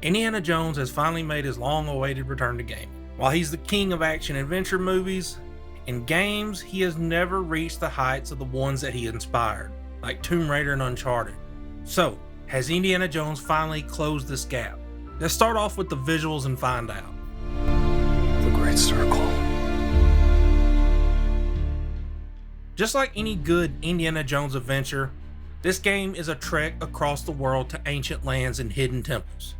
Indiana Jones has finally made his long-awaited return to gaming. While he's the king of action-adventure movies, in games he has never reached the heights of the ones that he inspired, like Tomb Raider and Uncharted. So, has Indiana Jones finally closed this gap? Let's start off with the visuals and find out. The Great Circle. Just like any good Indiana Jones adventure, this game is a trek across the world to ancient lands and hidden temples.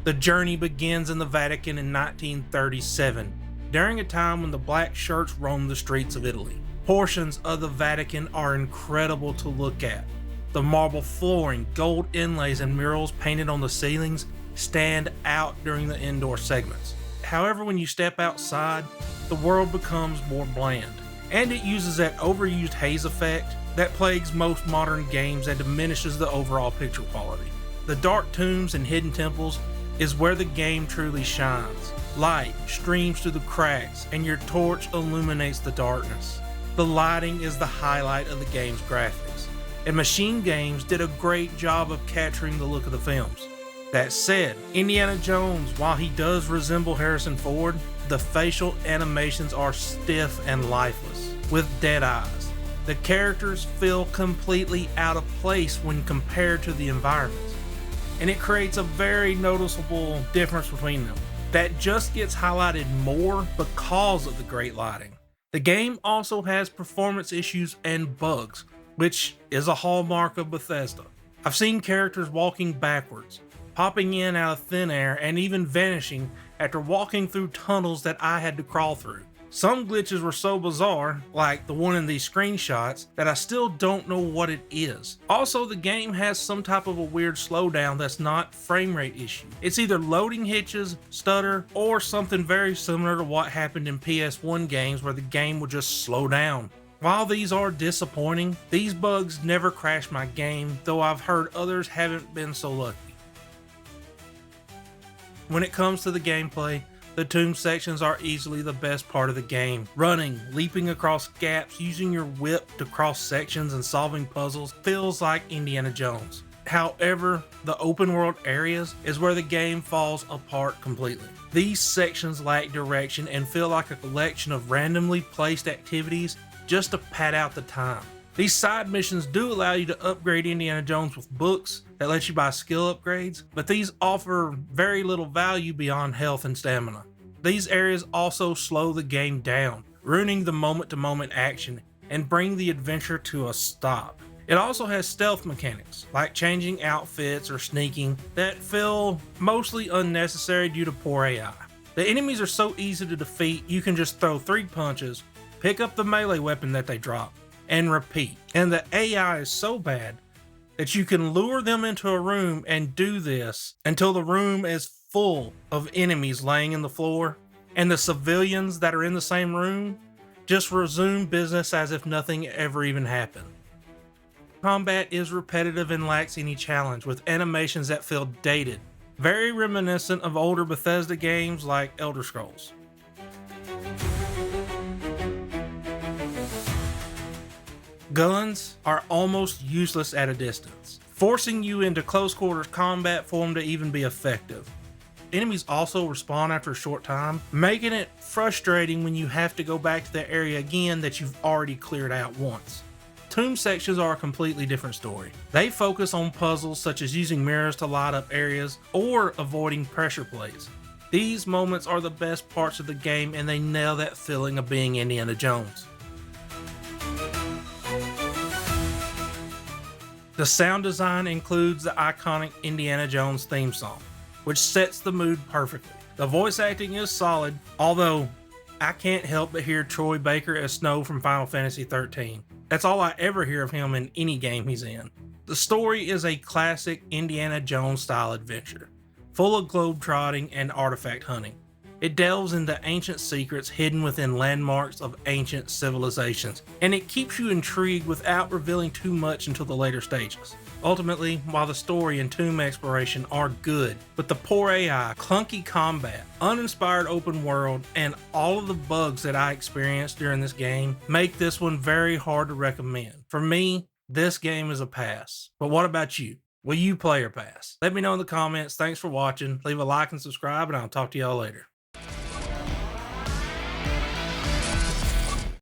The journey begins in the Vatican in 1937, during a time when the black shirts roamed the streets of Italy. Portions of the Vatican are incredible to look at. The marble flooring, gold inlays, and murals painted on the ceilings stand out during the indoor segments. However, when you step outside, the world becomes more bland, and it uses that overused haze effect that plagues most modern games and diminishes the overall picture quality. The dark tombs and hidden temples is where the game truly shines. Light streams through the cracks and your torch illuminates the darkness. The lighting is the highlight of the game's graphics, and Machine Games did a great job of capturing the look of the films. That said, Indiana Jones, while he does resemble Harrison Ford, the facial animations are stiff and lifeless, with dead eyes. The characters feel completely out of place when compared to the environments, and it creates a very noticeable difference between them that just gets highlighted more because of the great lighting. The game also has performance issues and bugs, which is a hallmark of Bethesda. I've seen characters walking backwards, popping in out of thin air, and even vanishing after walking through tunnels that I had to crawl through. Some glitches were so bizarre, like the one in these screenshots, that I still don't know what it is. Also, the game has some type of a weird slowdown that's not frame rate issue. It's either loading hitches, stutter, or something very similar to what happened in PS1 games where the game would just slow down. While these are disappointing, these bugs never crash my game, though I've heard others haven't been so lucky. When it comes to the gameplay, the tomb sections are easily the best part of the game. Running, leaping across gaps, using your whip to cross sections, and solving puzzles feels like Indiana Jones. However, the open world areas is where the game falls apart completely. These sections lack direction and feel like a collection of randomly placed activities just to pad out the time. These side missions do allow you to upgrade Indiana Jones with books that let you buy skill upgrades, but these offer very little value beyond health and stamina. These areas also slow the game down, ruining the moment-to-moment action and bring the adventure to a stop. It also has stealth mechanics, like changing outfits or sneaking, that feel mostly unnecessary due to poor AI. The enemies are so easy to defeat, you can just throw 3 punches, pick up the melee weapon that they drop, and repeat. And the AI is so bad that you can lure them into a room and do this until the room is full of enemies laying in the floor, and the civilians that are in the same room just resume business as if nothing ever even happened. Combat is repetitive and lacks any challenge, with animations that feel dated, very reminiscent of older Bethesda games like Elder Scrolls. Guns are almost useless at a distance, forcing you into close quarters combat for them to even be effective. Enemies also respawn after a short time, making it frustrating when you have to go back to the area again that you've already cleared out once. Tomb sections are a completely different story. They focus on puzzles such as using mirrors to light up areas or avoiding pressure plates. These moments are the best parts of the game, and they nail that feeling of being Indiana Jones. The sound design includes the iconic Indiana Jones theme song, which sets the mood perfectly. The voice acting is solid, although I can't help but hear Troy Baker as Snow from Final Fantasy XIII. That's all I ever hear of him in any game he's in. The story is a classic Indiana Jones style adventure, full of globetrotting and artifact hunting. It delves into ancient secrets hidden within landmarks of ancient civilizations, and it keeps you intrigued without revealing too much until the later stages. Ultimately, while the story and tomb exploration are good, with the poor AI, clunky combat, uninspired open world, and all of the bugs that I experienced during this game, make this one very hard to recommend. For me, this game is a pass. But what about you? Will you play or pass? Let me know in the comments. Thanks for watching. Leave a like and subscribe, and I'll talk to y'all later.